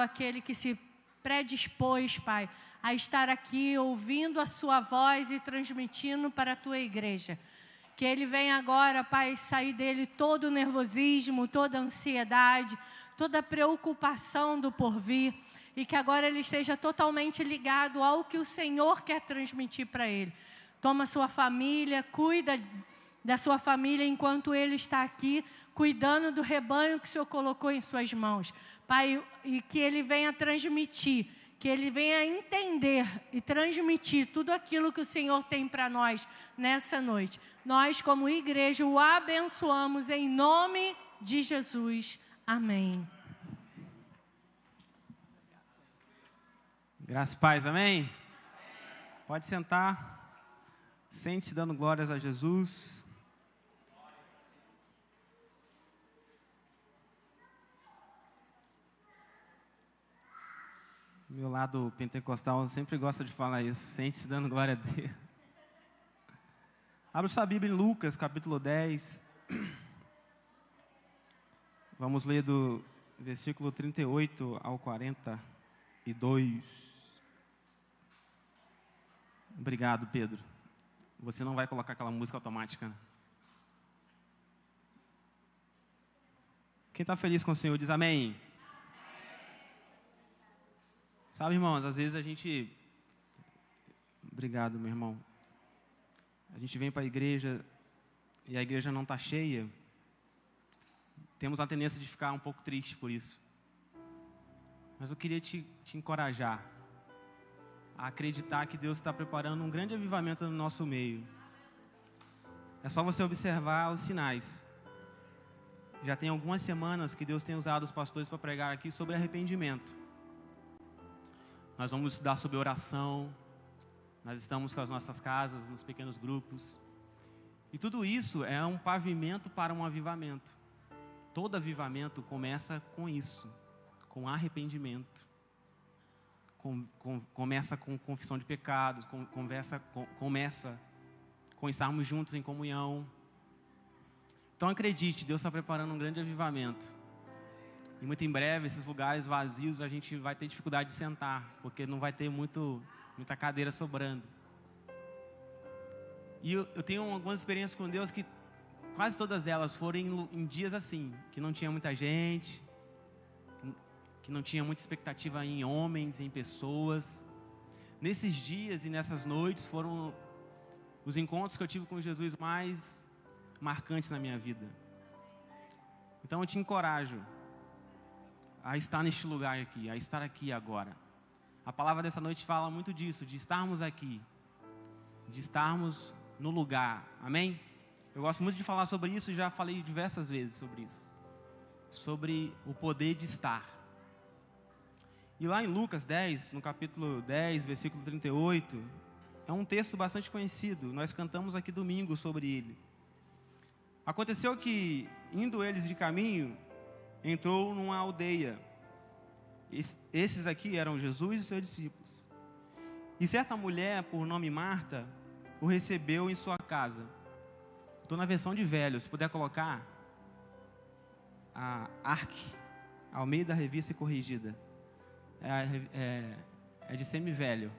aquele que se predispôs, Pai, a estar aqui ouvindo a sua voz e transmitindo para a tua igreja. Que ele venha agora, Pai, sair dele todo o nervosismo, toda a ansiedade, toda a preocupação do porvir, e que agora ele esteja totalmente ligado ao que o Senhor quer transmitir para ele. Toma sua família, cuida da sua família enquanto ele está aqui, cuidando do rebanho que o Senhor colocou em suas mãos. Pai, e que ele venha transmitir, que ele venha entender e transmitir tudo aquilo que o Senhor tem para nós nessa noite. Nós, como igreja, o abençoamos em nome de Jesus. Amém. Graça e paz, amém? Pode sentar. Sente-se dando glórias a Jesus. Meu lado pentecostal sempre gosta de falar isso. Sente-se dando glória a Deus. Abra sua Bíblia em Lucas, capítulo 10. Vamos ler do versículo 38 ao 42. Obrigado, Pedro. Você não vai colocar aquela música automática, né? Quem está feliz com o Senhor diz amém. Sabe, irmãos, às vezes a gente... Obrigado, meu irmão. A gente vem para a igreja e a igreja não está cheia. Temos a tendência de ficar um pouco triste por isso. Mas eu queria te encorajar a acreditar que Deus está preparando um grande avivamento no nosso meio. É só você observar os sinais. Já tem algumas semanas que Deus tem usado os pastores para pregar aqui sobre arrependimento. Nós vamos estudar sobre oração. Nós estamos com as nossas casas, nos pequenos grupos. E tudo isso é um pavimento para um avivamento. Todo avivamento começa com isso, com arrependimento. Começa com confissão de pecados, começa com estarmos juntos em comunhão. Então acredite, Deus está preparando um grande avivamento. E muito em breve, esses lugares vazios, a gente vai ter dificuldade de sentar, porque não vai ter muita cadeira sobrando. E eu tenho algumas experiências com Deus que quase todas elas foram em dias assim, que não tinha muita gente, que não tinha muita expectativa em homens, em pessoas. Nesses dias e nessas noites foram os encontros que eu tive com Jesus mais marcantes na minha vida. Então eu te encorajo a estar neste lugar aqui, a estar aqui agora. A palavra dessa noite fala muito disso, de estarmos aqui, de estarmos no lugar, amém? Eu gosto muito de falar sobre isso e já falei diversas vezes sobre isso, sobre o poder de estar. E lá em Lucas 10, no capítulo 10, versículo 38, é um texto bastante conhecido, nós cantamos aqui domingo sobre ele. Aconteceu que, indo eles de caminho, entrou numa aldeia. Esses aqui eram Jesus e seus discípulos. E certa mulher, por nome Marta, o recebeu em sua casa. Estou na versão de velho, se puder colocar a ARC, Almeida Revista e Corrigida. É de semi-velho.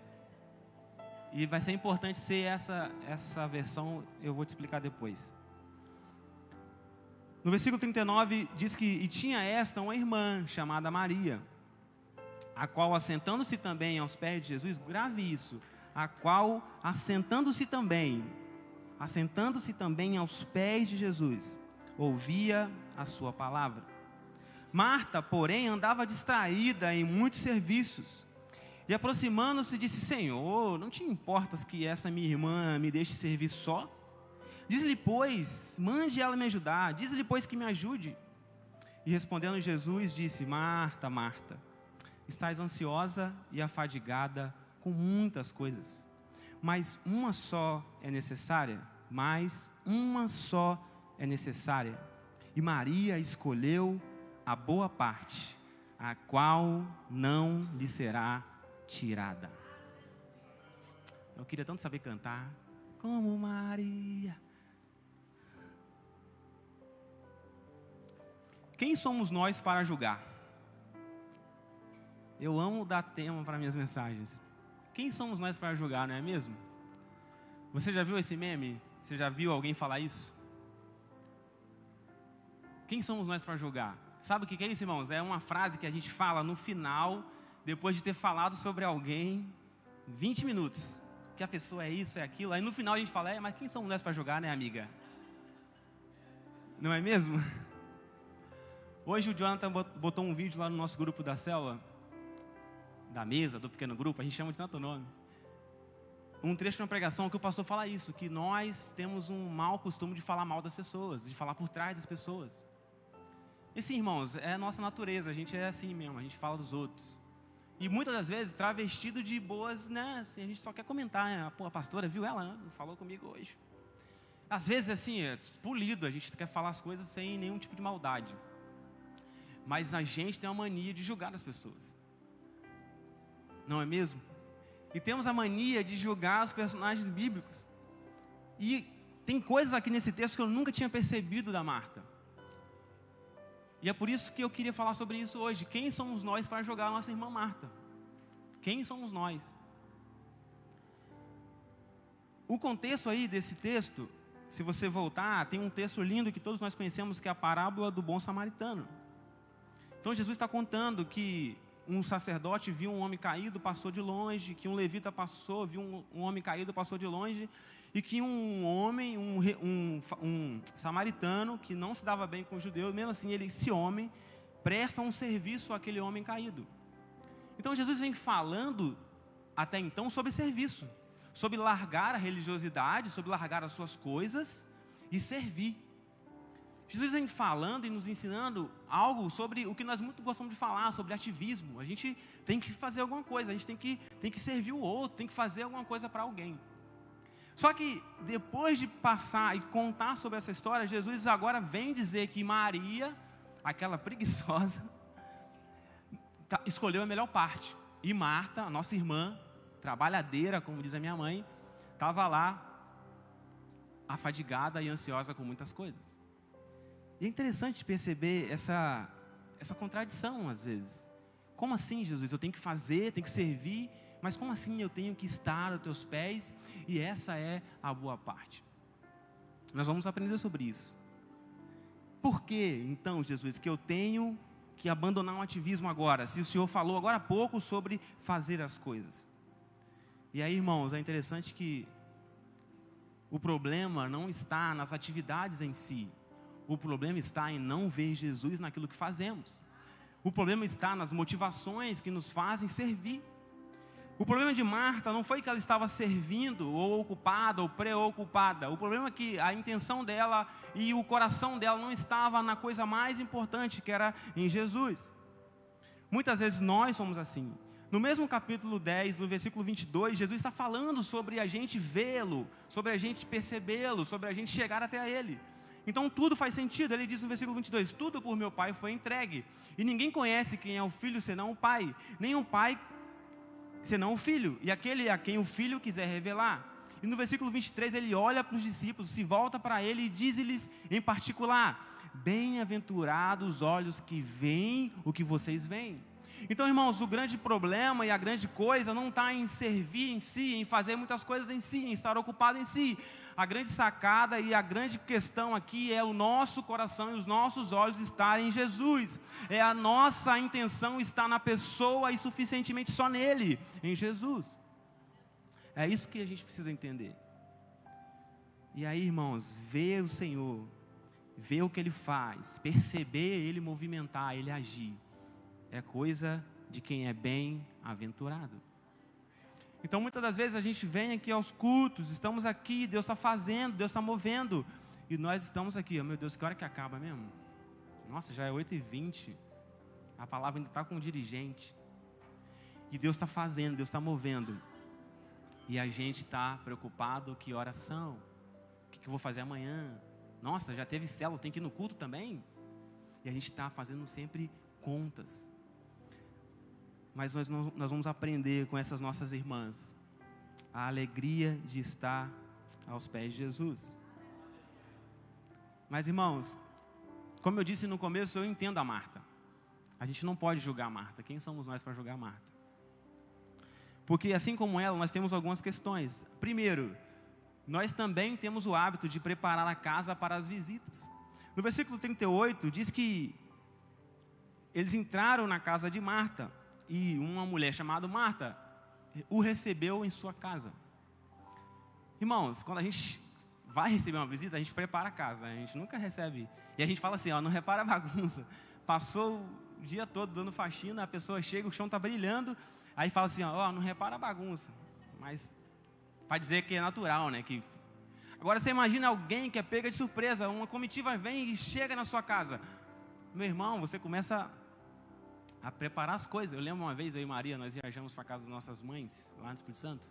E vai ser importante ser essa versão, eu vou te explicar depois. No versículo 39 diz que, e tinha esta uma irmã chamada Maria, a qual assentando-se também aos pés de Jesus, grave isso, a qual assentando-se também aos pés de Jesus, ouvia a sua palavra. Marta, porém, andava distraída em muitos serviços, e aproximando-se disse: Senhor, não te importas que essa minha irmã me deixe servir só? Diz-lhe, pois, mande ela me ajudar. Diz-lhe, pois, que me ajude. E respondendo Jesus, disse: Marta, Marta, estás ansiosa e afadigada com muitas coisas, mas uma só é necessária. E Maria escolheu a boa parte, a qual não lhe será tirada. Eu queria tanto saber cantar como Maria. Quem somos nós para julgar? Eu amo dar tema para minhas mensagens. Quem somos nós para julgar, não é mesmo? Você já viu esse meme? Você já viu alguém falar isso? Quem somos nós para julgar? Sabe o que é isso, irmãos? É uma frase que a gente fala no final, depois de ter falado sobre alguém 20 minutos. Que a pessoa é isso, é aquilo. Aí no final a gente fala, mas quem somos nós para julgar, né, amiga? Não é mesmo? Hoje o Jonathan botou um vídeo lá no nosso grupo da célula, da mesa, do pequeno grupo, a gente chama de tanto nome. Um trecho de uma pregação que o pastor fala isso, que nós temos um mau costume de falar mal das pessoas, de falar por trás das pessoas. E sim, irmãos, é a nossa natureza, a gente é assim mesmo, a gente fala dos outros. E muitas das vezes travestido de boas, né, assim, a gente só quer comentar, né? Pô, a pastora viu ela, né? Falou comigo hoje. Às vezes assim, é polido, a gente quer falar as coisas sem nenhum tipo de maldade. Mas a gente tem a mania de julgar as pessoas. Não é mesmo? E temos a mania de julgar os personagens bíblicos. E tem coisas aqui nesse texto que eu nunca tinha percebido da Marta. E é por isso que eu queria falar sobre isso hoje. Quem somos nós para julgar a nossa irmã Marta? Quem somos nós? O contexto aí desse texto, se você voltar, tem um texto lindo que todos nós conhecemos, que é a parábola do bom samaritano. Então Jesus está contando que um sacerdote viu um homem caído, passou de longe, que um levita passou, viu um homem caído, passou de longe, e que um homem, um samaritano, que não se dava bem com os judeus, mesmo assim, esse homem presta um serviço àquele homem caído. Então Jesus vem falando, até então, sobre serviço, sobre largar a religiosidade, sobre largar as suas coisas e servir. Jesus vem falando e nos ensinando algo sobre o que nós muito gostamos de falar, sobre ativismo. A gente tem que fazer alguma coisa, a gente tem que servir o outro, tem que fazer alguma coisa para alguém. Só que depois de passar e contar sobre essa história, Jesus agora vem dizer que Maria, aquela preguiçosa, escolheu a melhor parte. E Marta, a nossa irmã, trabalhadeira, como diz a minha mãe, estava lá, afadigada e ansiosa com muitas coisas. E é interessante perceber essa contradição às vezes. Como assim, Jesus? Eu tenho que fazer, tenho que servir, mas como assim eu tenho que estar aos teus pés? E essa é a boa parte. Nós vamos aprender sobre isso. Por que, então, Jesus, que eu tenho que abandonar um ativismo agora? Se o Senhor falou agora há pouco sobre fazer as coisas. E aí, irmãos, é interessante que o problema não está nas atividades em si. O problema está em não ver Jesus naquilo que fazemos. O problema está nas motivações que nos fazem servir. O problema de Marta não foi que ela estava servindo, ou ocupada, ou preocupada. O problema é que a intenção dela e o coração dela não estava na coisa mais importante, que era em Jesus. Muitas vezes nós somos assim. No mesmo capítulo 10, no versículo 22, Jesus está falando sobre a gente vê-lo, sobre a gente percebê-lo, sobre a gente chegar até Ele. Então tudo faz sentido. Ele diz no versículo 22, tudo por meu Pai foi entregue, e ninguém conhece quem é o Filho senão o Pai, nem o Pai senão o Filho, e aquele a quem o Filho quiser revelar. E no versículo 23 ele olha para os discípulos, se volta para ele e diz-lhes em particular, bem-aventurados os olhos que veem o que vocês veem. Então, irmãos, o grande problema e a grande coisa não está em servir em si, em fazer muitas coisas em si, em estar ocupado em si. A grande sacada e a grande questão aqui é o nosso coração e os nossos olhos estarem em Jesus. É a nossa intenção estar na pessoa e suficientemente só nele, em Jesus. É isso que a gente precisa entender. E aí, irmãos, ver o Senhor, ver o que Ele faz, perceber Ele movimentar, Ele agir, é coisa de quem é bem-aventurado. Então, muitas das vezes a gente vem aqui aos cultos, estamos aqui, Deus está fazendo, Deus está movendo, e nós estamos aqui, oh, meu Deus, que hora que acaba mesmo? Nossa, já é 8h20, a palavra ainda está com o dirigente, e Deus está fazendo, Deus está movendo, e a gente está preocupado, que horas são? O que eu vou fazer amanhã? Nossa, já teve célula, tem que ir no culto também? E a gente está fazendo sempre contas. Mas nós vamos aprender com essas nossas irmãs a alegria de estar aos pés de Jesus. Mas, irmãos, como eu disse no começo, eu entendo a Marta. A gente não pode julgar Marta. Quem somos nós para julgar Marta? Porque assim como ela, nós temos algumas questões. Primeiro, nós também temos o hábito de preparar a casa para as visitas. No versículo 38, diz que eles entraram na casa de Marta e uma mulher chamada Marta o recebeu em sua casa. Irmãos, quando a gente vai receber uma visita, a gente prepara a casa, a gente nunca recebe. E a gente fala assim, ó, não repara a bagunça. Passou o dia todo dando faxina, a pessoa chega, o chão está brilhando, aí fala assim, ó, não repara a bagunça. Mas, para dizer que é natural, né? Agora você imagina alguém que é pega de surpresa, uma comitiva vem e chega na sua casa. Meu irmão, você começa a preparar as coisas. Eu lembro uma vez, eu e Maria, nós viajamos para a casa das nossas mães, lá no Espírito Santo.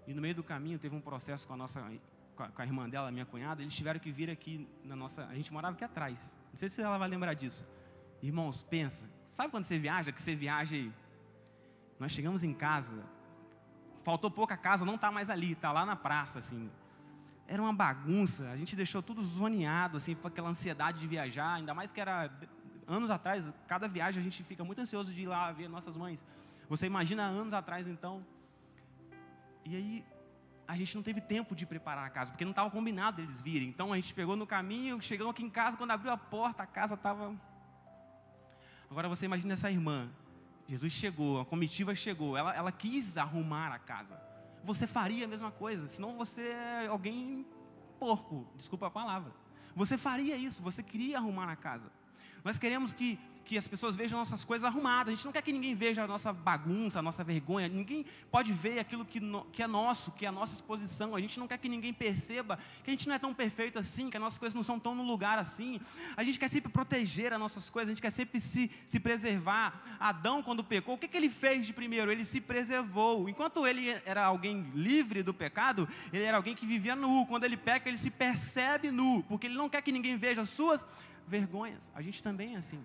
E no meio do caminho teve um processo com a irmã dela, minha cunhada. Eles tiveram que vir aqui na nossa... A gente morava aqui atrás. Não sei se ela vai lembrar disso. Irmãos, pensa. Sabe quando você viaja, que você viaja e... Nós chegamos em casa, faltou pouca casa, não está mais ali, está lá na praça, assim. Era uma bagunça, a gente deixou tudo zoneado, assim, com aquela ansiedade de viajar, ainda mais que era... Anos atrás, cada viagem a gente fica muito ansioso de ir lá ver nossas mães. Você imagina anos atrás, então. E aí, a gente não teve tempo de preparar a casa, porque não estava combinado eles virem. Então, a gente pegou no caminho, chegamos aqui em casa, quando abriu a porta, a casa estava... Agora, você imagina essa irmã. Jesus chegou, a comitiva chegou, ela quis arrumar a casa. Você faria a mesma coisa, senão você é alguém porco, desculpa a palavra. Você faria isso, você queria arrumar a casa. Nós queremos que as pessoas vejam nossas coisas arrumadas. A gente não quer que ninguém veja a nossa bagunça, a nossa vergonha. Ninguém pode ver aquilo que é nosso, que é a nossa exposição. A gente não quer que ninguém perceba que a gente não é tão perfeito assim, que as nossas coisas não são tão no lugar assim. A gente quer sempre proteger as nossas coisas, a gente quer sempre se preservar. Adão, quando pecou, o que ele fez de primeiro? Ele se preservou. Enquanto ele era alguém livre do pecado, ele era alguém que vivia nu. Quando ele peca, ele se percebe nu, porque ele não quer que ninguém veja as suas vergonhas. A gente também é assim.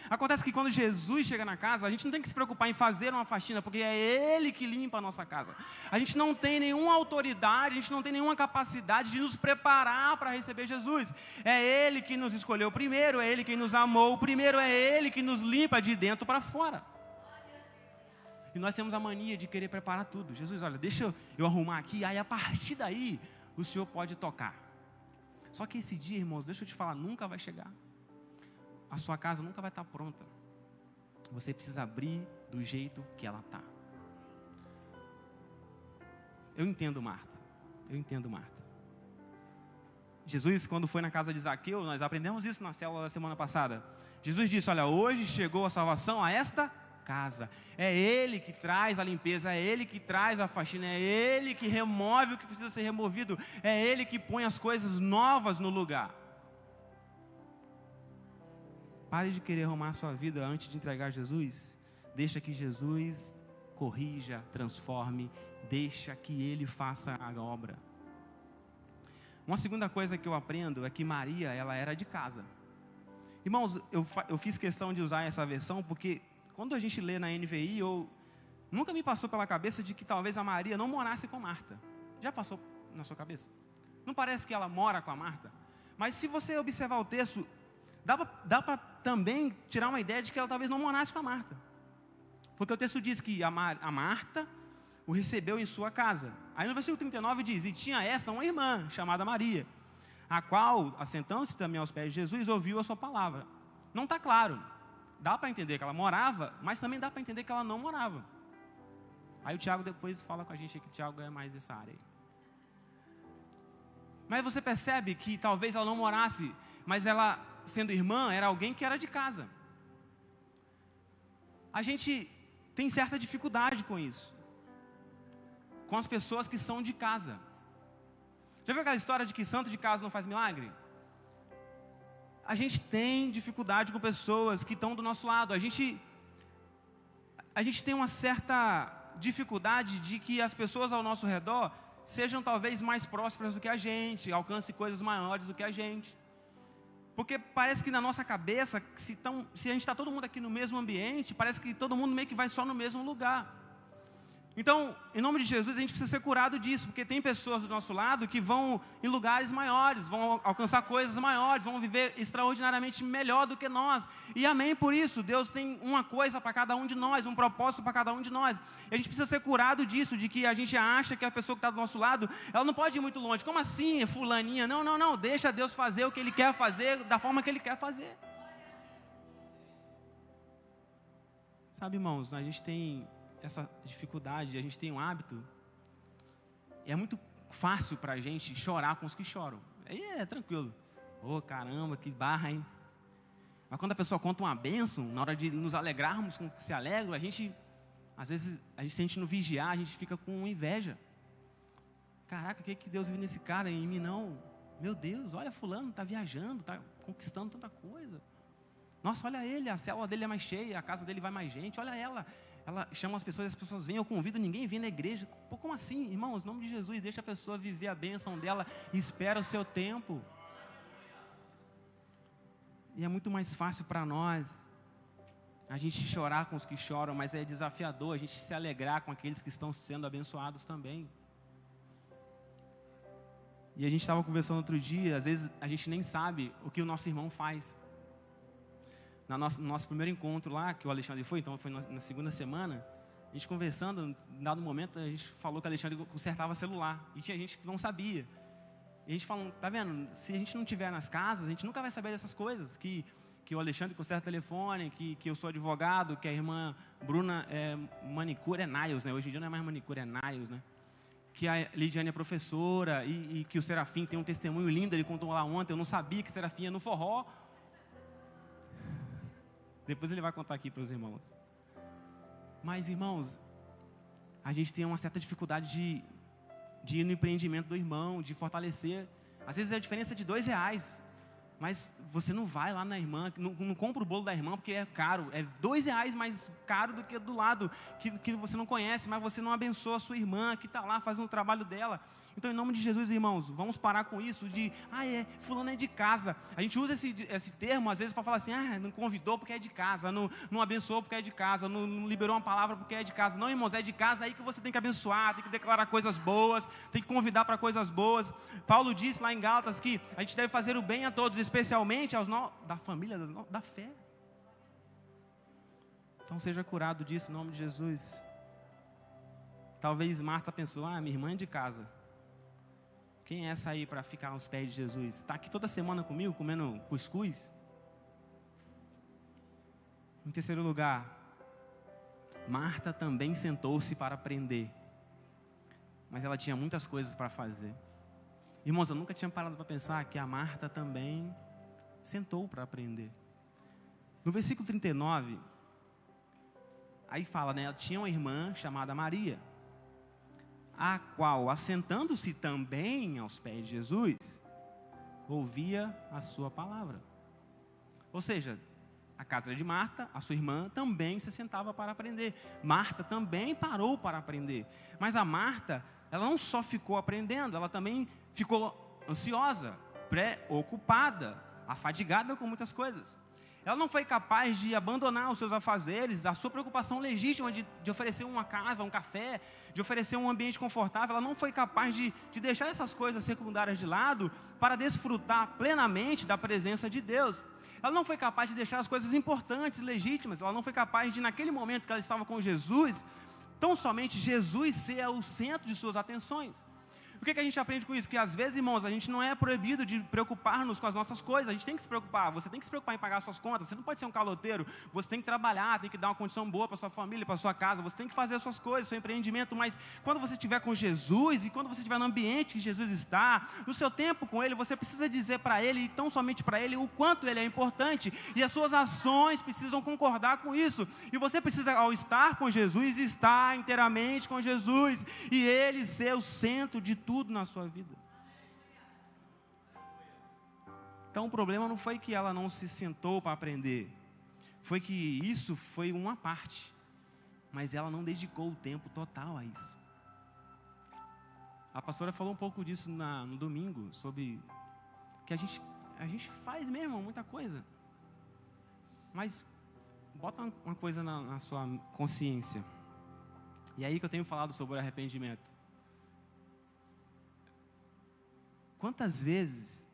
Acontece que quando Jesus chega na casa, a gente não tem que se preocupar em fazer uma faxina, porque é Ele que limpa a nossa casa. A gente não tem nenhuma autoridade, a gente não tem nenhuma capacidade de nos preparar para receber Jesus. É Ele que nos escolheu primeiro, é Ele quem nos amou primeiro, é Ele que nos limpa de dentro para fora. E nós temos a mania de querer preparar tudo. Jesus, olha, deixa eu arrumar aqui, aí a partir daí o Senhor pode tocar. Só que esse dia, irmãos, deixa eu te falar, nunca vai chegar. A sua casa nunca vai estar pronta. Você precisa abrir do jeito que ela está. Eu entendo Marta. Jesus, quando foi na casa de Zaqueu, nós aprendemos isso na célula da semana passada. Jesus disse, olha, hoje chegou a salvação a esta casa. É Ele que traz a limpeza, é Ele que traz a faxina, é Ele que remove o que precisa ser removido, é Ele que põe as coisas novas no lugar. Pare de querer arrumar a sua vida antes de entregar Jesus. Deixa que Jesus corrija, transforme, deixa que Ele faça a obra. Uma segunda coisa que eu aprendo é que Maria, ela era de casa. Irmãos, eu fiz questão de usar essa versão porque quando a gente lê na NVI, nunca me passou pela cabeça de que talvez a Maria não morasse com Marta. Já passou na sua cabeça? Não parece que ela mora com a Marta? Mas se você observar o texto, dá para também tirar uma ideia de que ela talvez não morasse com a Marta. Porque o texto diz que a Marta o recebeu em sua casa. Aí no versículo 39 diz, e tinha esta uma irmã, chamada Maria, a qual, assentando-se também aos pés de Jesus, ouviu a sua palavra. Não está claro. Dá para entender que ela morava, mas também dá para entender que ela não morava. Aí o Tiago depois fala com a gente que o Tiago é mais dessa área aí. Mas você percebe que talvez ela não morasse, mas ela, sendo irmã, era alguém que era de casa. A gente tem certa dificuldade com isso, com as pessoas que são de casa. Já viu aquela história de que santo de casa não faz milagre? A gente tem dificuldade com pessoas que estão do nosso lado. A gente tem uma certa dificuldade de que as pessoas ao nosso redor sejam talvez mais prósperas do que a gente, alcancem coisas maiores do que a gente. Porque parece que na nossa cabeça, se a gente está todo mundo aqui no mesmo ambiente, parece que todo mundo meio que vai só no mesmo lugar. Então, em nome de Jesus, a gente precisa ser curado disso, porque tem pessoas do nosso lado que vão em lugares maiores, vão alcançar coisas maiores, vão viver extraordinariamente melhor do que nós. E amém por isso. Deus tem uma coisa para cada um de nós, um propósito para cada um de nós. E a gente precisa ser curado disso, de que a gente acha que a pessoa que está do nosso lado, ela não pode ir muito longe. Como assim, fulaninha? Não, não, não. Deixa Deus fazer o que Ele quer fazer, da forma que Ele quer fazer. Sabe, irmãos, a gente tem essa dificuldade, a gente tem um hábito, é muito fácil para a gente chorar com os que choram, aí é tranquilo, caramba, que barra, hein? Mas quando a pessoa conta uma bênção, na hora de nos alegrarmos com o que se alegra, às vezes, se a gente não vigiar, a gente fica com inveja. Caraca, o que Deus viu nesse cara e em mim não? Meu Deus, olha fulano, está viajando, está conquistando tanta coisa. Nossa, olha ele, a célula dele é mais cheia, a casa dele vai mais gente, olha ela chama as pessoas vêm, eu convido, ninguém vem na igreja. Pô, como assim, irmãos? Em nome de Jesus, deixa a pessoa viver a bênção dela e espera o seu tempo. E é muito mais fácil para nós a gente chorar com os que choram, mas é desafiador a gente se alegrar com aqueles que estão sendo abençoados também. E a gente estava conversando outro dia, às vezes a gente nem sabe o que o nosso irmão faz. No nosso primeiro encontro lá, que o Alexandre foi, então foi na segunda semana, a gente conversando, em dado momento, a gente falou que o Alexandre consertava celular, e tinha gente que não sabia. E a gente falou, tá vendo, se a gente não estiver nas casas, a gente nunca vai saber dessas coisas, que o Alexandre conserta telefone, que eu sou advogado, que a irmã Bruna é manicure, é nails, né? Hoje em dia não é mais manicure, é nails, né? Que a Lidiane é professora, e que o Serafim tem um testemunho lindo, ele contou lá ontem, eu não sabia que o Serafim ia no forró. Depois ele vai contar aqui para os irmãos. Mas, irmãos, a gente tem uma certa dificuldade de ir no empreendimento do irmão, de fortalecer. Às vezes é a diferença de R$2, mas você não vai lá na irmã, não compra o bolo da irmã porque é caro. É R$2 mais caro do que do lado, que você não conhece, mas você não abençoa a sua irmã, que está lá fazendo o trabalho dela. Então, em nome de Jesus, irmãos, vamos parar com isso de, fulano é de casa. A gente usa esse termo, às vezes, para falar assim, não convidou porque é de casa, não abençoou porque é de casa, não liberou uma palavra porque é de casa. Não, irmãos, é de casa aí que você tem que abençoar, tem que declarar coisas boas, tem que convidar para coisas boas. Paulo disse lá em Gálatas que a gente deve fazer o bem a todos, especialmente aos da família, da fé. Então, seja curado disso, em nome de Jesus. Talvez Marta pensou, minha irmã é de casa. Quem é essa aí para ficar aos pés de Jesus? Está aqui toda semana comigo, comendo cuscuz? Em terceiro lugar, Marta também sentou-se para aprender. Mas ela tinha muitas coisas para fazer. Irmãos, eu nunca tinha parado para pensar que a Marta também sentou para aprender. No versículo 39, aí fala, né? Ela tinha uma irmã chamada Maria, a qual, assentando-se também aos pés de Jesus, ouvia a sua palavra. Ou seja, a casa de Marta, a sua irmã, também se sentava para aprender. Marta também parou para aprender. Mas a Marta, ela não só ficou aprendendo, ela também ficou ansiosa, preocupada, afadigada com muitas coisas. Ela não foi capaz de abandonar os seus afazeres, a sua preocupação legítima de oferecer uma casa, um café, de oferecer um ambiente confortável. Ela não foi capaz de deixar essas coisas secundárias de lado para desfrutar plenamente da presença de Deus. Ela não foi capaz de deixar as coisas importantes e legítimas. Ela não foi capaz de, naquele momento que ela estava com Jesus, tão somente Jesus ser o centro de suas atenções. O que a gente aprende com isso? Que às vezes, irmãos, a gente não é proibido de preocupar-nos com as nossas coisas. A gente tem que se preocupar. Você tem que se preocupar em pagar suas contas. Você não pode ser um caloteiro. Você tem que trabalhar, tem que dar uma condição boa para sua família, para sua casa. Você tem que fazer as suas coisas, seu empreendimento. Mas quando você estiver com Jesus e quando você estiver no ambiente que Jesus está, no seu tempo com Ele, você precisa dizer para Ele, e tão somente para Ele, o quanto Ele é importante. E as suas ações precisam concordar com isso. E você precisa, ao estar com Jesus, estar inteiramente com Jesus. E Ele ser o centro de tudo na sua vida. Então o problema não foi que ela não se sentou para aprender, foi que isso foi uma parte, mas ela não dedicou o tempo total a isso. A pastora falou um pouco disso no domingo, sobre que a gente faz mesmo muita coisa, mas bota uma coisa na sua consciência, E é aí que eu tenho falado sobre o arrependimento. Quantas vezes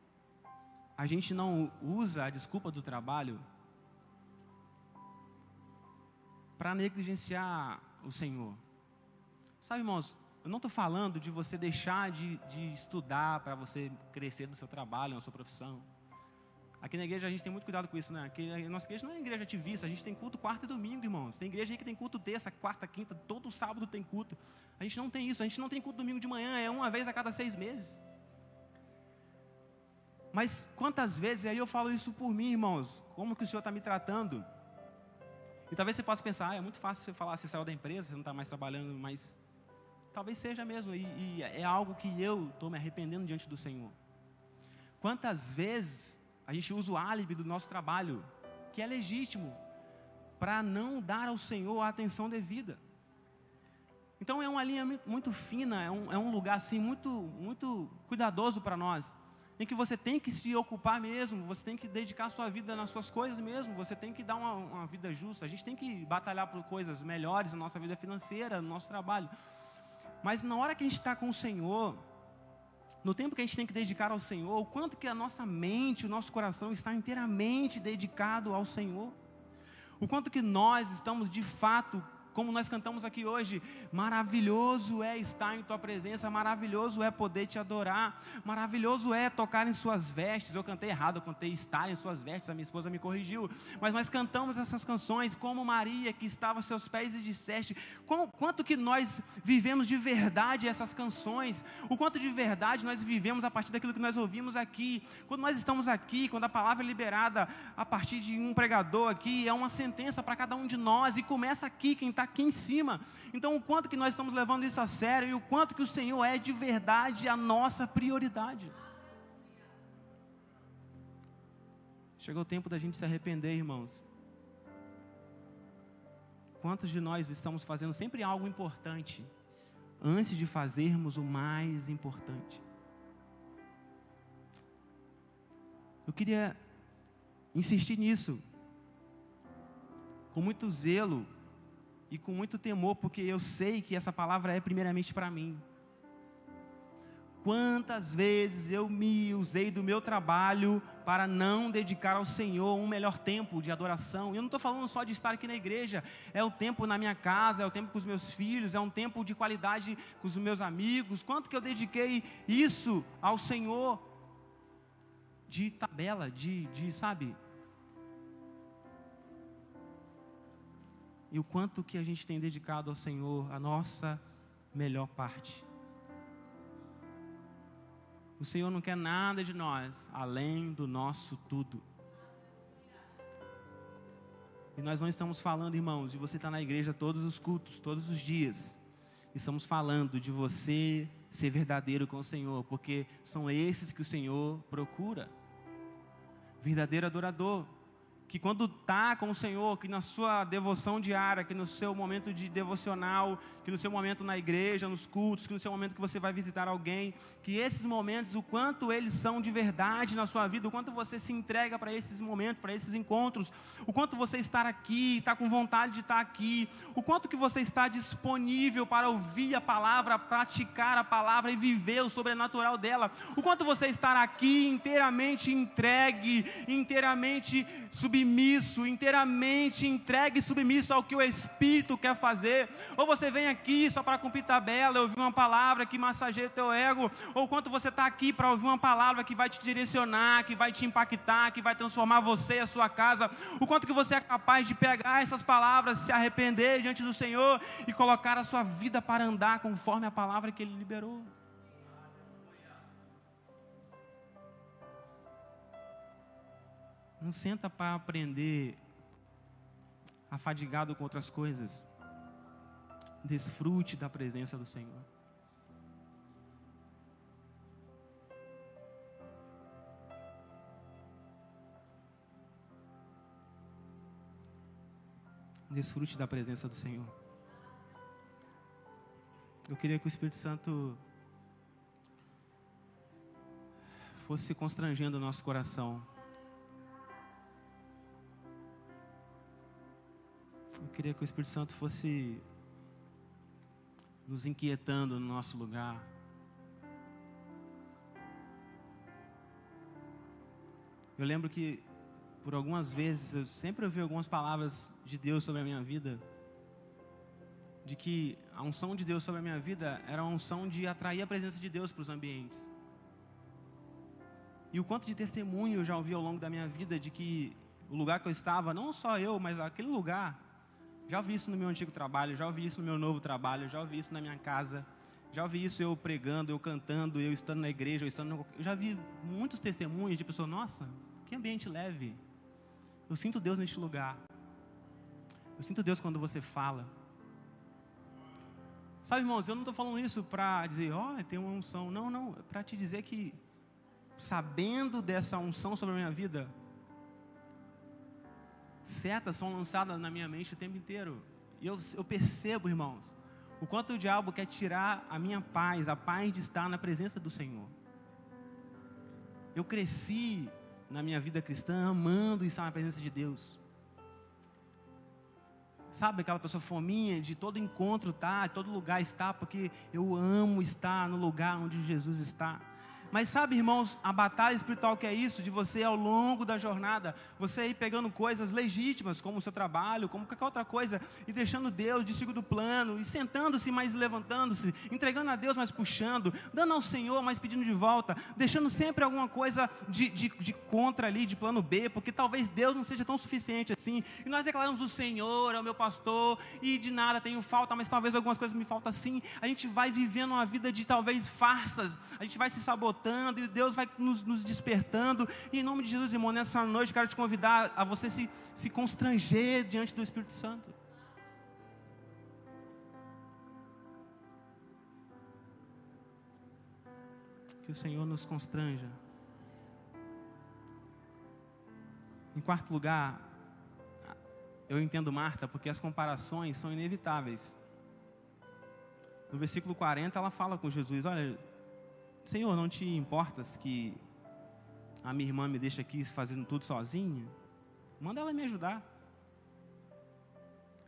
a gente não usa a desculpa do trabalho para negligenciar o Senhor? Sabe, irmãos, eu não estou falando de você deixar de estudar para você crescer no seu trabalho, na sua profissão. Aqui na igreja a gente tem muito cuidado com isso, né? Aqui, a nossa igreja não é igreja ativista, a gente tem culto quarta e domingo, irmãos. Tem igreja aí que tem culto terça, quarta, quinta, todo sábado tem culto. A gente não tem isso, a gente não tem culto domingo de manhã, é uma vez a cada 6 meses. Mas quantas vezes, e aí eu falo isso por mim, irmãos, como que o Senhor está me tratando? E talvez você possa pensar, é muito fácil você falar, você saiu da empresa, você não está mais trabalhando, mas talvez seja mesmo, e é algo que eu estou me arrependendo diante do Senhor. Quantas vezes a gente usa o álibi do nosso trabalho, que é legítimo, para não dar ao Senhor a atenção devida. Então é uma linha muito fina, é um lugar assim muito cuidadoso para nós, em que você tem que se ocupar mesmo, você tem que dedicar a sua vida nas suas coisas mesmo, você tem que dar uma vida justa, a gente tem que batalhar por coisas melhores na nossa vida financeira, no nosso trabalho. Mas na hora que a gente está com o Senhor, no tempo que a gente tem que dedicar ao Senhor, o quanto que a nossa mente, o nosso coração está inteiramente dedicado ao Senhor, o quanto que nós estamos de fato, como nós cantamos aqui hoje, maravilhoso é estar em tua presença, maravilhoso é poder te adorar, maravilhoso é tocar em suas vestes. Eu cantei errado, eu cantei estar em suas vestes, a minha esposa me corrigiu, mas nós cantamos essas canções como Maria que estava aos seus pés e disseste. Quanto que nós vivemos de verdade essas canções, o quanto de verdade nós vivemos a partir daquilo que nós ouvimos aqui. Quando nós estamos aqui, quando a palavra é liberada a partir de um pregador aqui, é uma sentença para cada um de nós, e começa aqui, quem está aqui em cima. Então o quanto que nós estamos levando isso a sério, e o quanto que o Senhor é de verdade a nossa prioridade. Chegou o tempo da gente se arrepender, irmãos. Quantos de nós estamos fazendo sempre algo importante antes de fazermos o mais importante? Eu queria insistir nisso com muito zelo e com muito temor, porque eu sei que essa palavra é primeiramente para mim. Quantas vezes eu me usei do meu trabalho para não dedicar ao Senhor um melhor tempo de adoração. E eu não estou falando só de estar aqui na igreja, é o tempo na minha casa, é o tempo com os meus filhos, é um tempo de qualidade com os meus amigos. Quanto que eu dediquei isso ao Senhor de tabela, sabe? E o quanto que a gente tem dedicado ao Senhor a nossa melhor parte. O Senhor não quer nada de nós, além do nosso tudo. E nós não estamos falando, irmãos, de você estar na igreja todos os cultos, todos os dias. Estamos falando de você ser verdadeiro com o Senhor, porque são esses que o Senhor procura. Verdadeiro adorador, que quando está com o Senhor, que na sua devoção diária, que no seu momento de devocional, que no seu momento na igreja, nos cultos, que no seu momento que você vai visitar alguém, que esses momentos, o quanto eles são de verdade na sua vida, o quanto você se entrega para esses momentos, para esses encontros, o quanto você está aqui, está com vontade de estar aqui, o quanto que você está disponível para ouvir a palavra, praticar a palavra e viver o sobrenatural dela, o quanto você está aqui inteiramente entregue, inteiramente submisso, inteiramente entregue e submisso ao que o Espírito quer fazer. Ou você vem aqui só para cumprir tabela, ouvir uma palavra que massageia o teu ego, ou quanto você está aqui para ouvir uma palavra que vai te direcionar, que vai te impactar, que vai transformar você e a sua casa, o quanto que você é capaz de pegar essas palavras, se arrepender diante do Senhor e colocar a sua vida para andar conforme a palavra que Ele liberou. Não senta para aprender afadigado com outras coisas. Desfrute da presença do Senhor. Desfrute da presença do Senhor. Eu queria que o Espírito Santo fosse constrangendo o nosso coração. Eu queria que o Espírito Santo fosse nos inquietando no nosso lugar. Eu lembro que, por algumas vezes, eu sempre ouvi algumas palavras de Deus sobre a minha vida, de que a unção de Deus sobre a minha vida era a unção de atrair a presença de Deus para os ambientes. E o quanto de testemunho eu já ouvi ao longo da minha vida de que o lugar que eu estava, não só eu, mas aquele lugar, já ouvi isso no meu antigo trabalho, já ouvi isso no meu novo trabalho, já ouvi isso na minha casa, já ouvi isso eu pregando, eu cantando, eu estando na igreja, eu já vi muitos testemunhos de pessoas, nossa, que ambiente leve. Eu sinto Deus neste lugar. Eu sinto Deus quando você fala. Sabe, irmãos, eu não estou falando isso para dizer, tem uma unção. Não, é para te dizer que, sabendo dessa unção sobre a minha vida, setas são lançadas na minha mente o tempo inteiro. E eu percebo, irmãos, o quanto o diabo quer tirar a minha paz, a paz de estar na presença do Senhor. Eu cresci na minha vida cristã amando estar na presença de Deus. Sabe aquela pessoa fominha de todo encontro de todo lugar estar, porque eu amo estar no lugar onde Jesus está. Mas sabe, irmãos, a batalha espiritual que é isso, de você ao longo da jornada, você ir pegando coisas legítimas, como o seu trabalho, como qualquer outra coisa, e deixando Deus de segundo plano, e sentando-se, mas levantando-se, entregando a Deus, mas puxando, dando ao Senhor, mas pedindo de volta, deixando sempre alguma coisa de contra ali, de plano B, porque talvez Deus não seja tão suficiente assim, e nós declaramos o Senhor é o meu pastor, e de nada tenho falta, mas talvez algumas coisas me faltam assim. A gente vai vivendo uma vida de talvez farsas, a gente vai se sabotando, e Deus vai nos despertando. E em nome de Jesus, irmão, nessa noite quero te convidar a você se constranger diante do Espírito Santo. Que o Senhor nos constranja. Em quarto lugar, eu entendo Marta, porque as comparações são inevitáveis. No versículo 40 ela fala com Jesus, olha, Senhor, não te importas que a minha irmã me deixa aqui fazendo tudo sozinha? Manda ela me ajudar.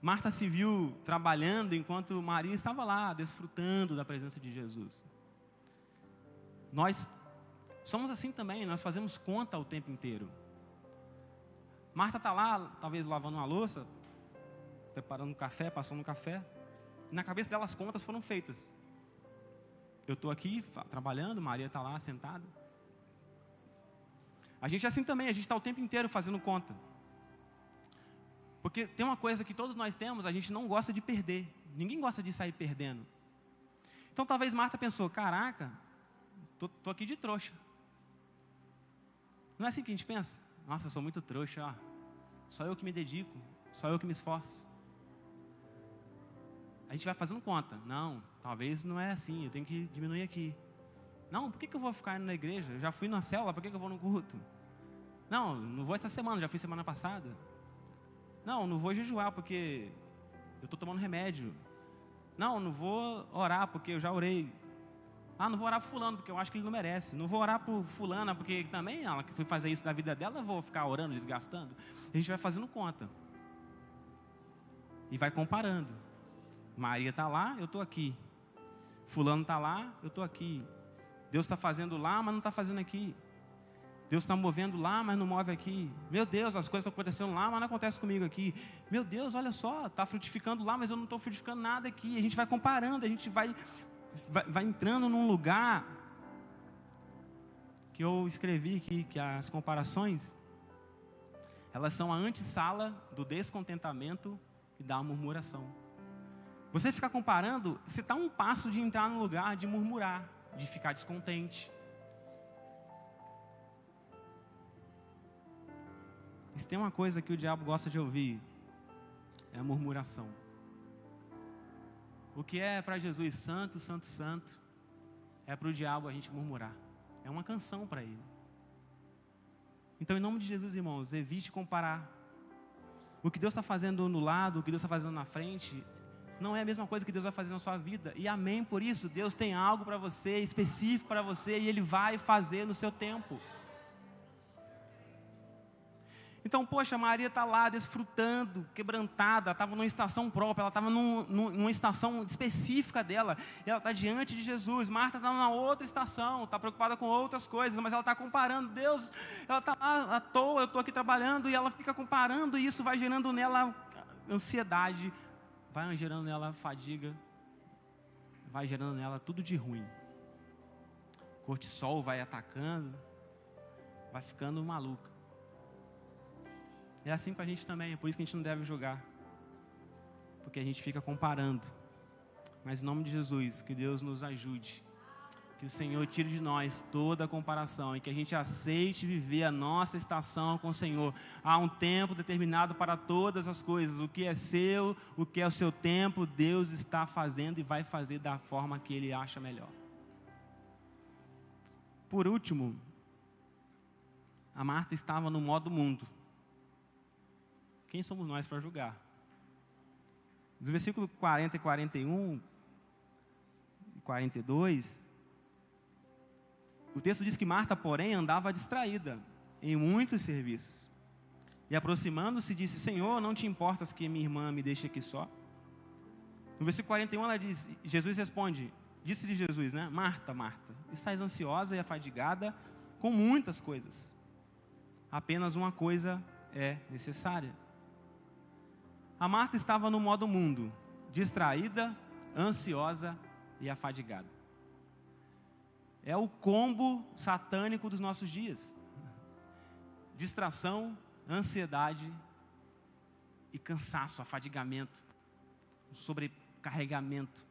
Marta se viu trabalhando enquanto Maria estava lá, desfrutando da presença de Jesus. Nós somos assim também, nós fazemos conta o tempo inteiro. Marta está lá, talvez lavando uma louça, preparando um café, passando um café. E na cabeça dela as contas foram feitas. Eu estou aqui trabalhando, Maria está lá sentada. A gente é assim também, a gente está o tempo inteiro fazendo conta. Porque tem uma coisa que todos nós temos, a gente não gosta de perder. Ninguém gosta de sair perdendo. Então talvez Marta pensou, caraca, tô aqui de trouxa. Não é assim que a gente pensa? Nossa, eu sou muito trouxa, ó. Só eu que me dedico, só eu que me esforço. A gente vai fazendo conta. Não, talvez não é assim, eu tenho que diminuir aqui. Não, por que eu vou ficar indo na igreja? Eu já fui na célula, por que eu vou no culto? Não vou essa semana, já fui semana passada. Não vou jejuar porque eu estou tomando remédio. Não vou orar porque eu já orei. Não vou orar por fulano porque eu acho que ele não merece. Não vou orar por fulana porque também ela que foi fazer isso da vida dela, eu vou ficar orando, desgastando. A gente vai fazendo conta. E vai comparando. Maria está lá, eu estou aqui. Fulano está lá, eu estou aqui. Deus está fazendo lá, mas não está fazendo aqui. Deus está movendo lá, mas não move aqui. Meu Deus, as coisas estão acontecendo lá, mas não acontece comigo aqui. Meu Deus, olha só, está frutificando lá, mas eu não estou frutificando nada aqui. A gente vai comparando, a gente vai entrando num lugar que eu escrevi aqui, que as comparações, elas são a antessala do descontentamento e da murmuração. Você ficar comparando, você está um passo de entrar no lugar de murmurar, de ficar descontente. Se tem uma coisa que o diabo gosta de ouvir, é a murmuração. O que é para Jesus santo, santo, santo, é para o diabo a gente murmurar. É uma canção para ele. Então, em nome de Jesus, irmãos, evite comparar. O que Deus está fazendo no lado, o que Deus está fazendo na frente, não é a mesma coisa que Deus vai fazer na sua vida. E amém por isso. Deus tem algo para você, específico para você, e Ele vai fazer no seu tempo. Então, poxa, Maria está lá desfrutando, quebrantada, estava numa estação própria, ela estava numa estação específica dela, e ela está diante de Jesus. Marta está numa outra estação, está preocupada com outras coisas, mas ela está comparando. Deus, ela está lá à toa, eu estou aqui trabalhando, e ela fica comparando, e isso vai gerando nela ansiedade, vai gerando nela fadiga, vai gerando nela tudo de ruim. Cortisol vai atacando, vai ficando maluca. É assim com a gente também, é por isso que a gente não deve julgar, porque a gente fica comparando. Mas em nome de Jesus, que Deus nos ajude, que o Senhor tire de nós toda a comparação e que a gente aceite viver a nossa estação com o Senhor. Há um tempo determinado para todas as coisas, o que é seu, o que é o seu tempo, Deus está fazendo e vai fazer da forma que Ele acha melhor. Por último, a Marta estava no modo mundo. Quem somos nós para julgar? Dos versículos 40 e 41, 42, o texto diz que Marta, porém, andava distraída em muitos serviços. E aproximando-se, disse: Senhor, não te importas que minha irmã me deixe aqui só? No versículo 41, ela diz, Jesus responde, disse-lhe Jesus, né? Marta, Marta, estás ansiosa e afadigada com muitas coisas. Apenas uma coisa é necessária. A Marta estava no modo mundo, distraída, ansiosa e afadigada. É o combo satânico dos nossos dias. Distração, ansiedade e cansaço, afadigamento, sobrecarregamento.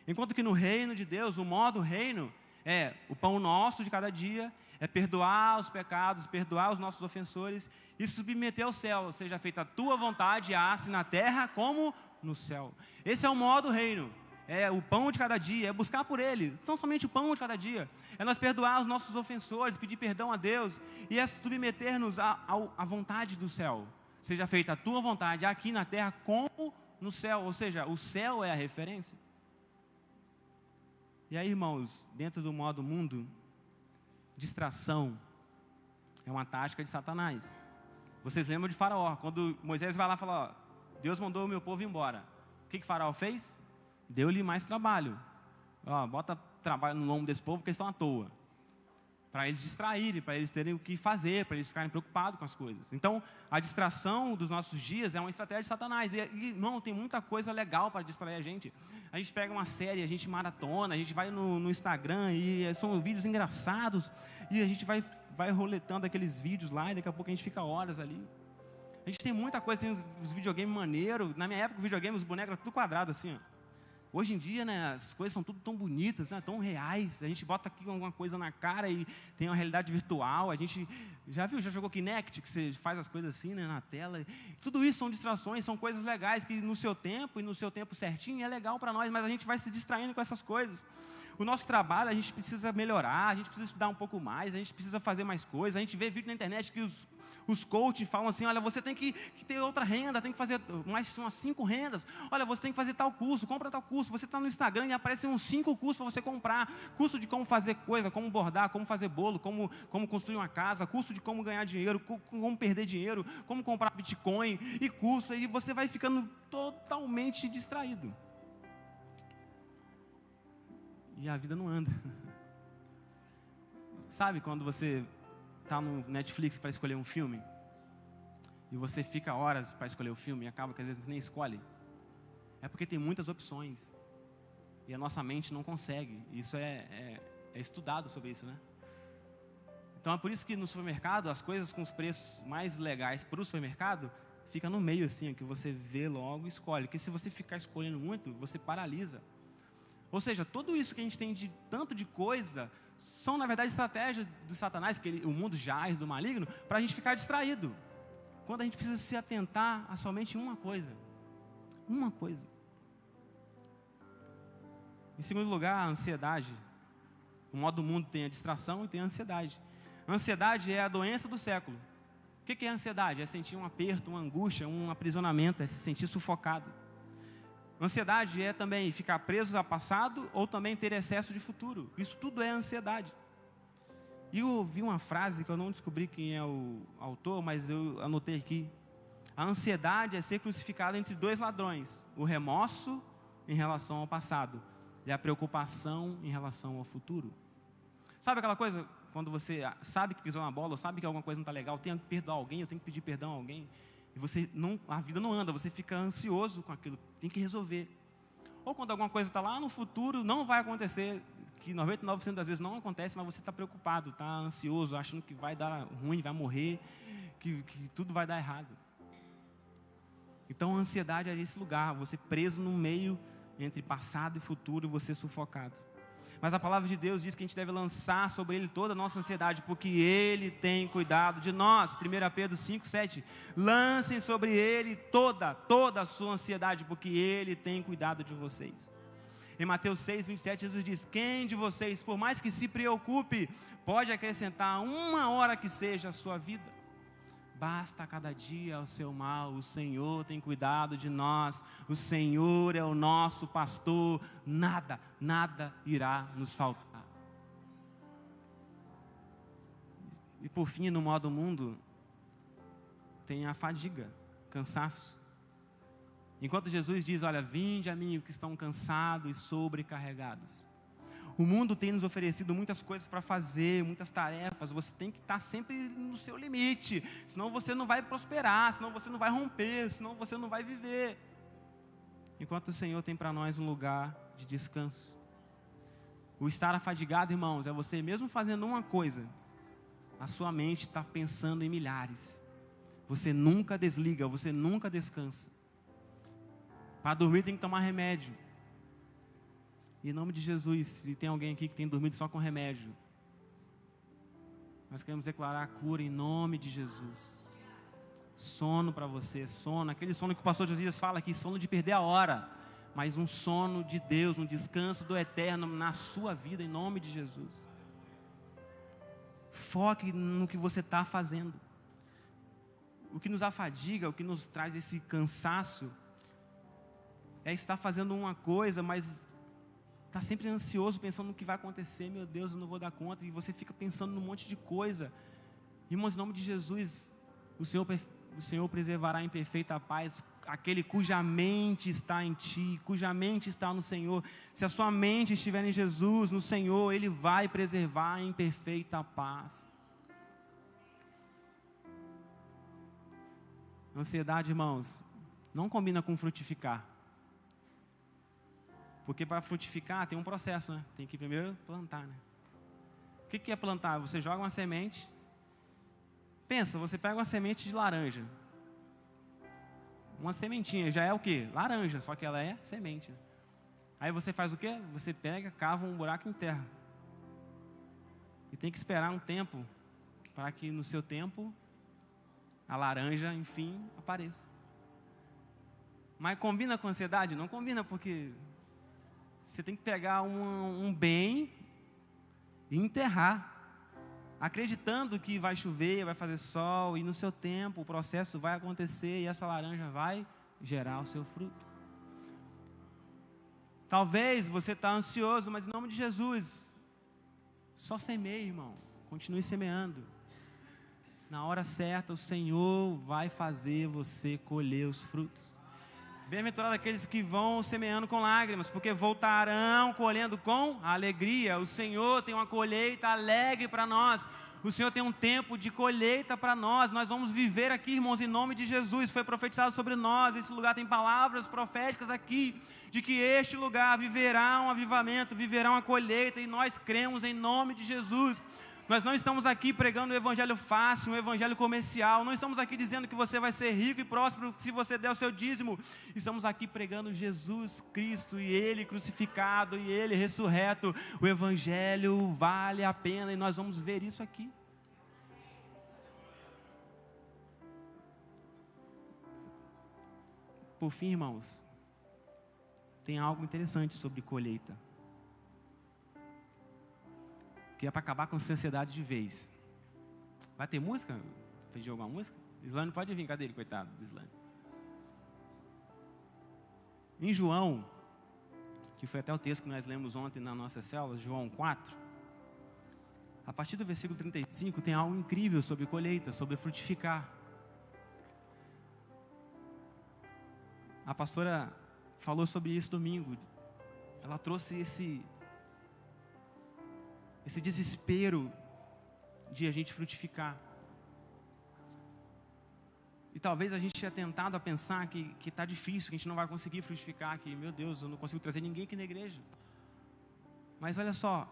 Enquanto que no reino de Deus, o modo reino é o pão nosso de cada dia, é perdoar os pecados, perdoar os nossos ofensores e submeter ao céu, seja feita a tua vontade, assim na terra como no céu. Esse é o modo reino, é o pão de cada dia, é buscar por Ele, não somente o pão de cada dia, é nós perdoar os nossos ofensores, pedir perdão a Deus e é submeter-nos à vontade do céu, seja feita a tua vontade aqui na terra como no céu, ou seja, o céu é a referência. E aí, irmãos, dentro do modo mundo, distração é uma tática de Satanás. Vocês lembram de Faraó, quando Moisés vai lá e fala, ó, Deus mandou o meu povo embora. O que Faraó fez? Deu-lhe mais trabalho. Ó, bota trabalho no lombo desse povo, porque eles estão à toa. Para eles distraírem, para eles terem o que fazer, para eles ficarem preocupados com as coisas. Então, a distração dos nossos dias é uma estratégia de Satanás. E não, tem muita coisa legal para distrair a gente. A gente pega uma série, a gente maratona, a gente vai no Instagram e são vídeos engraçados. E a gente vai roletando aqueles vídeos lá e daqui a pouco a gente fica horas ali. A gente tem muita coisa, tem os videogames maneiros. Na minha época, o videogame, os bonecos eram tudo quadrado assim, ó. Hoje em dia, né, as coisas são tudo tão bonitas, né, tão reais. A gente bota aqui alguma coisa na cara e tem uma realidade virtual. A gente já jogou Kinect, que você faz as coisas assim, né, na tela. Tudo isso são distrações, são coisas legais que no seu tempo e no seu tempo certinho é legal para nós, mas a gente vai se distraindo com essas coisas. O nosso trabalho, a gente precisa melhorar, a gente precisa estudar um pouco mais, a gente precisa fazer mais coisas. A gente vê vídeo na internet que os coaches falam assim, olha, você tem que ter outra renda, tem que fazer mais umas 5 rendas. Olha, você tem que fazer tal curso, compra tal curso. Você está no Instagram e aparecem uns 5 cursos para você comprar. Curso de como fazer coisa, como bordar, como fazer bolo, como construir uma casa, curso de como ganhar dinheiro, como perder dinheiro, como comprar Bitcoin e curso. E você vai ficando totalmente distraído. E a vida não anda. Sabe quando você está no Netflix para escolher um filme e você fica horas para escolher o filme e acaba que às vezes nem escolhe? É porque tem muitas opções e a nossa mente não consegue. Isso é estudado sobre isso, né? Então é por isso que no supermercado as coisas com os preços mais legais para o supermercado fica no meio assim, que você vê logo e escolhe. Porque se você ficar escolhendo muito, você paralisa. Ou seja, tudo isso que a gente tem de tanto de coisa são, na verdade, estratégias do Satanás, que o mundo jaz do maligno, para a gente ficar distraído. Quando a gente precisa se atentar a somente uma coisa. Uma coisa. Em segundo lugar, a ansiedade. O modo do mundo tem a distração e tem a ansiedade. A ansiedade é a doença do século. O que é a ansiedade? É sentir um aperto, uma angústia, um aprisionamento, é se sentir sufocado. Ansiedade é também ficar preso ao passado ou também ter excesso de futuro. Isso tudo é ansiedade. E eu ouvi uma frase que eu não descobri quem é o autor, mas eu anotei aqui. A ansiedade é ser crucificada entre dois ladrões: o remorso em relação ao passado e a preocupação em relação ao futuro. Sabe aquela coisa, quando você sabe que pisou na bola, ou sabe que alguma coisa não está legal, tem que perdoar alguém, eu tenho que pedir perdão a alguém, e você não, a vida não anda, você fica ansioso com aquilo, tem que resolver. Ou quando alguma coisa está lá no futuro, não vai acontecer, que 99% das vezes não acontece, mas você está preocupado, está ansioso, achando que vai dar ruim, vai morrer, que tudo vai dar errado. Então a ansiedade é esse lugar, você preso no meio entre passado e futuro, você sufocado. Mas a palavra de Deus diz que a gente deve lançar sobre Ele toda a nossa ansiedade, porque Ele tem cuidado de nós. 1 Pedro 5,7. Lancem sobre Ele toda a sua ansiedade, porque Ele tem cuidado de vocês. Em Mateus 6,27, Jesus diz: quem de vocês, por mais que se preocupe, pode acrescentar 1 hora que seja a sua vida? Basta cada dia o seu mal, o Senhor tem cuidado de nós, o Senhor é o nosso pastor, nada irá nos faltar. E por fim, no modo mundo, tem a fadiga, cansaço. Enquanto Jesus diz: olha, vinde a mim que estão cansados e sobrecarregados. O mundo tem nos oferecido muitas coisas para fazer, muitas tarefas. Você tem que estar sempre no seu limite, senão você não vai prosperar, senão você não vai romper, senão você não vai viver. Enquanto o Senhor tem para nós um lugar de descanso. O estar afadigado, irmãos, é você mesmo fazendo uma coisa, a sua mente está pensando em milhares. Você nunca desliga, você nunca descansa. Para dormir tem que tomar remédio. Em nome de Jesus, se tem alguém aqui que tem dormido só com remédio, nós queremos declarar a cura em nome de Jesus. Sono para você, sono, aquele sono que o pastor Josias fala aqui, sono de perder a hora, mas um sono de Deus, um descanso do eterno na sua vida, em nome de Jesus. Foque no que você está fazendo. O que nos afadiga, o que nos traz esse cansaço, é estar fazendo uma coisa, mas está sempre ansioso, pensando no que vai acontecer. Meu Deus, eu não vou dar conta. E você fica pensando num monte de coisa. Irmãos, em nome de Jesus, o Senhor preservará em perfeita paz aquele cuja mente está em ti, cuja mente está no Senhor. Se a sua mente estiver em Jesus, no Senhor, Ele vai preservar em perfeita paz. Ansiedade, irmãos, não combina com frutificar. Porque para frutificar tem um processo, né? Tem que primeiro plantar, né? O que é plantar? Você joga uma semente. Pensa, você pega uma semente de laranja. Uma sementinha, já é o quê? Laranja, só que ela é semente. Aí você faz o quê? Você pega, cava um buraco em terra. E tem que esperar um tempo, para que no seu tempo, a laranja, enfim, apareça. Mas combina com ansiedade? Não combina, porque você tem que pegar um bem e enterrar, acreditando que vai chover, vai fazer sol, e no seu tempo o processo vai acontecer e essa laranja vai gerar o seu fruto. Talvez você está ansioso, mas em nome de Jesus, só semeie, irmão, continue semeando. Na hora certa o Senhor vai fazer você colher os frutos. Bem-aventurado aqueles que vão semeando com lágrimas, porque voltarão colhendo com alegria. O Senhor tem uma colheita alegre para nós. O Senhor tem um tempo de colheita para nós. Nós vamos viver aqui, irmãos, em nome de Jesus. Foi profetizado sobre nós. Esse lugar tem palavras proféticas aqui, de que este lugar viverá um avivamento, viverá uma colheita, e nós cremos em nome de Jesus. Nós não estamos aqui pregando um evangelho fácil, um evangelho comercial. Não estamos aqui dizendo que você vai ser rico e próspero se você der o seu dízimo. Estamos aqui pregando Jesus Cristo e Ele crucificado e Ele ressurreto. O evangelho vale a pena e nós vamos ver isso aqui. Por fim, irmãos, tem algo interessante sobre colheita, que é para acabar com a ansiedade de vez. Vai ter música? Pediu alguma música? Islane pode vir, cadê ele, coitado do Islane? Em João, que foi até o texto que nós lemos ontem na nossa célula, João 4, A partir do versículo 35 tem algo incrível sobre colheita, sobre frutificar. A pastora falou sobre isso domingo. Ela trouxe esse desespero de a gente frutificar. E talvez a gente tenha tentado a pensar que está difícil, que a gente não vai conseguir frutificar, que, meu Deus, eu não consigo trazer ninguém aqui na igreja. Mas olha só,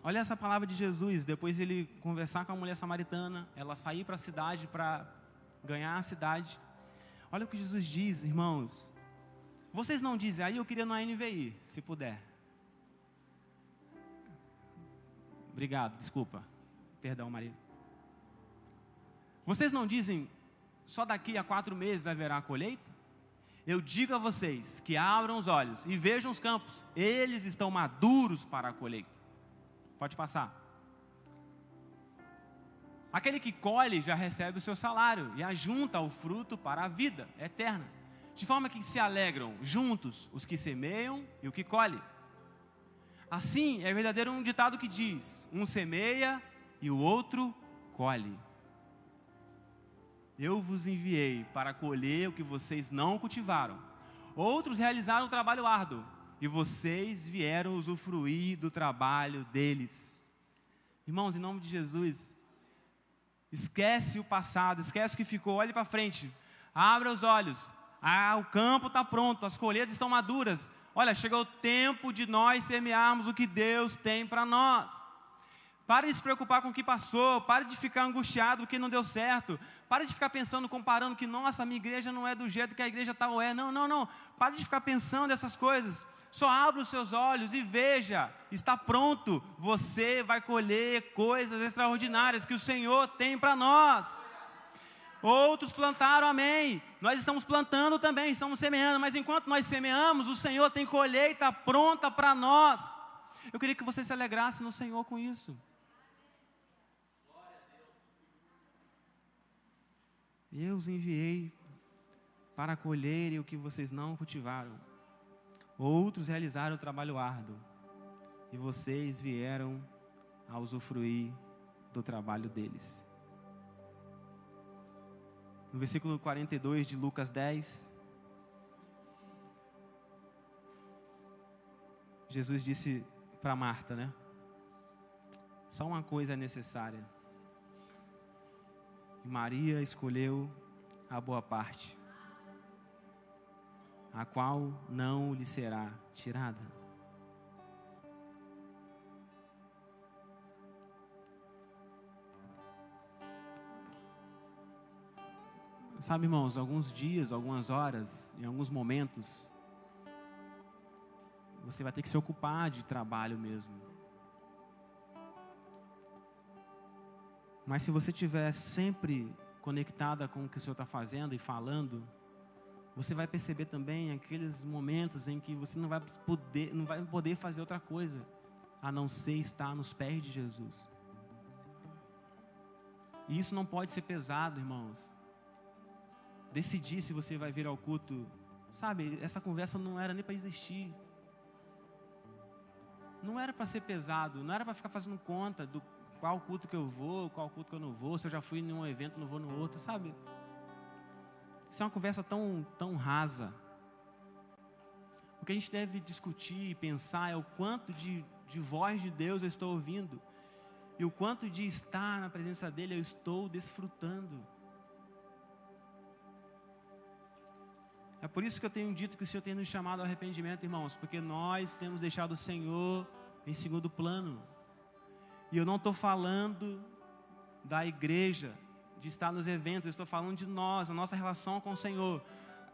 olha essa palavra de Jesus, depois ele conversar com a mulher samaritana, ela sair para a cidade para ganhar a cidade. Olha o que Jesus diz, irmãos. Vocês não dizem, aí eu queria no NVI, se puder. Obrigado, desculpa. Perdão, Maria. Vocês não dizem, só daqui a 4 meses haverá a colheita? Eu digo a vocês que abram os olhos e vejam os campos, eles estão maduros para a colheita. Pode passar. Aquele que colhe já recebe o seu salário e ajunta o fruto para a vida eterna. De forma que se alegram juntos os que semeiam e o que colhe. Assim é verdadeiro um ditado que diz, um semeia e o outro colhe. Eu vos enviei para colher o que vocês não cultivaram. Outros realizaram o trabalho árduo e vocês vieram usufruir do trabalho deles. Irmãos, em nome de Jesus, esquece o passado, esquece o que ficou, olhe para frente, abra os olhos. O campo está pronto, as colheitas estão maduras. Olha, chegou o tempo de nós semearmos o que Deus tem para nós. Pare de se preocupar com o que passou, pare de ficar angustiado porque não deu certo, pare de ficar pensando, comparando que, nossa, minha igreja não é do jeito que a igreja tal é. Não, pare de ficar pensando essas coisas, só abra os seus olhos e veja, está pronto, você vai colher coisas extraordinárias que o Senhor tem para nós. Outros plantaram, amém, nós estamos plantando também, estamos semeando, mas enquanto nós semeamos, o Senhor tem colheita pronta para nós. Eu queria que você se alegrasse no Senhor com isso. Eu os enviei para colherem o que vocês não cultivaram. Outros realizaram o trabalho árduo. E vocês vieram a usufruir do trabalho deles. No versículo 42 de Lucas 10, Jesus disse para Marta, né? Só uma coisa é necessária. E Maria escolheu a boa parte, a qual não lhe será tirada. Sabe, irmãos, alguns dias, algumas horas, em alguns momentos, você vai ter que se ocupar de trabalho mesmo. Mas se você estiver sempre conectada com o que o Senhor está fazendo e falando, você vai perceber também aqueles momentos em que você não vai poder fazer outra coisa, a não ser estar nos pés de Jesus. E isso não pode ser pesado, irmãos. Decidir se você vai vir ao culto, sabe, essa conversa não era nem para existir. Não era para ser pesado, não era para ficar fazendo conta do qual culto que eu vou, qual culto que eu não vou, se eu já fui em um evento, não vou no outro, sabe? Isso é uma conversa tão rasa. O que a gente deve discutir e pensar é o quanto de voz de Deus eu estou ouvindo e o quanto de estar na presença dEle eu estou desfrutando. É por isso que eu tenho dito que o Senhor tem nos chamado ao arrependimento, irmãos, porque nós temos deixado o Senhor em segundo plano. E eu não estou falando da igreja, de estar nos eventos, eu estou falando de nós, a nossa relação com o Senhor.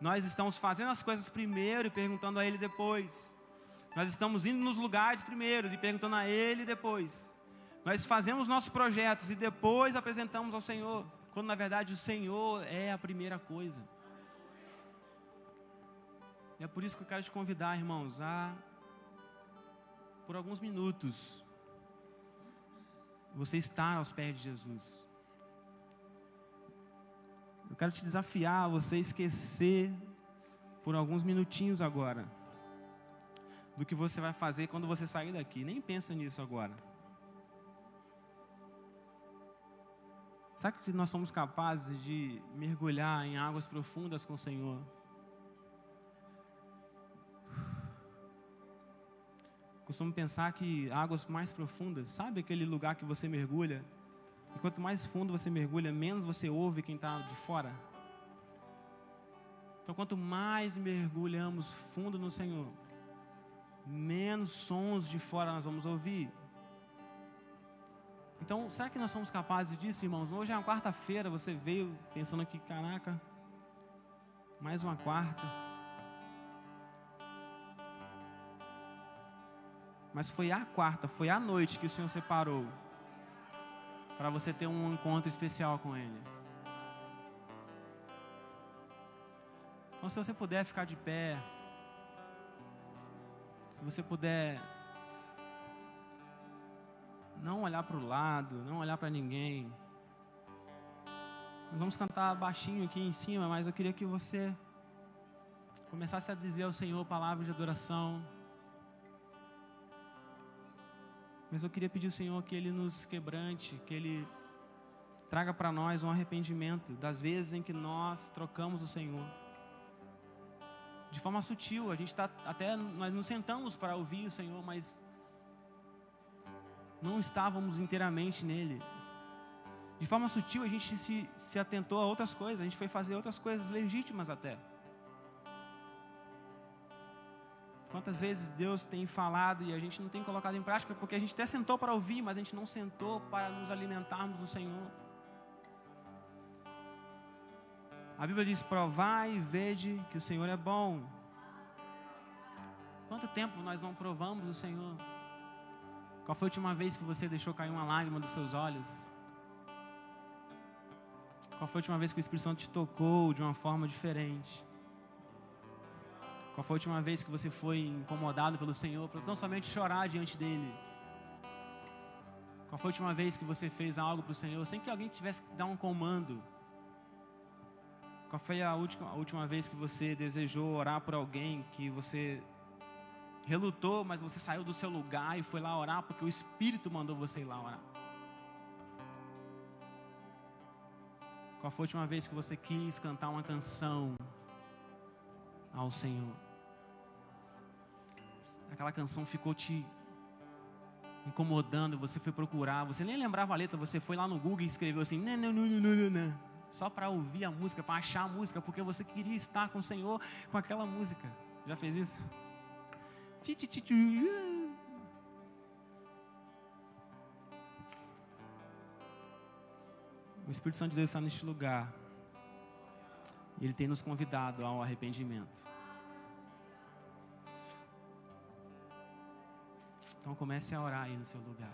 Nós estamos fazendo as coisas primeiro e perguntando a Ele depois. Nós estamos indo nos lugares primeiros e perguntando a Ele depois. Nós fazemos nossos projetos e depois apresentamos ao Senhor, quando na verdade o Senhor é a primeira coisa. E é por isso que eu quero te convidar, irmãos, por alguns minutos, você estar aos pés de Jesus. Eu quero te desafiar a você esquecer por alguns minutinhos agora do que você vai fazer quando você sair daqui. Nem pensa nisso agora. Será que nós somos capazes de mergulhar em águas profundas com o Senhor? Costumo pensar que águas mais profundas, sabe aquele lugar que você mergulha? E quanto mais fundo você mergulha, menos você ouve quem está de fora. Então, quanto mais mergulhamos fundo no Senhor, menos sons de fora nós vamos ouvir. Então, será que nós somos capazes disso, irmãos? Hoje é uma quarta-feira, você veio pensando aqui, caraca, mais uma quarta. Mas foi a quarta, foi a noite que o Senhor separou para você ter um encontro especial com Ele. Então, se você puder ficar de pé, se você puder não olhar para o lado, não olhar para ninguém. Nós vamos cantar baixinho aqui em cima, mas eu queria que você começasse a dizer ao Senhor palavras de adoração. Mas eu queria pedir ao Senhor que Ele nos quebrante, que Ele traga para nós um arrependimento das vezes em que nós trocamos o Senhor. De forma sutil, nós nos sentamos para ouvir o Senhor, mas não estávamos inteiramente nele. De forma sutil, a gente se atentou a outras coisas, a gente foi fazer outras coisas legítimas até. Quantas vezes Deus tem falado e a gente não tem colocado em prática, porque a gente até sentou para ouvir, mas a gente não sentou para nos alimentarmos do Senhor. A Bíblia diz: provai e vede que o Senhor é bom. Quanto tempo nós não provamos o Senhor? Qual foi a última vez que você deixou cair uma lágrima dos seus olhos? Qual foi a última vez que o Espírito Santo te tocou de uma forma diferente? Qual foi a última vez que você foi incomodado pelo Senhor para não somente chorar diante dEle? Qual foi a última vez que você fez algo para o Senhor sem que alguém tivesse que dar um comando? Qual foi a última vez que você desejou orar por alguém que você relutou, mas você saiu do seu lugar e foi lá orar porque o Espírito mandou você ir lá orar? Qual foi a última vez que você quis cantar uma canção ao Senhor? Aquela canção ficou te incomodando, você foi procurar, você nem lembrava a letra, você foi lá no Google e escreveu assim, não, só para ouvir a música, para achar a música, porque você queria estar com o Senhor com aquela música. Já fez isso? O Espírito Santo de Deus está neste lugar. E Ele tem nos convidado ao arrependimento. Então comece a orar aí no seu lugar.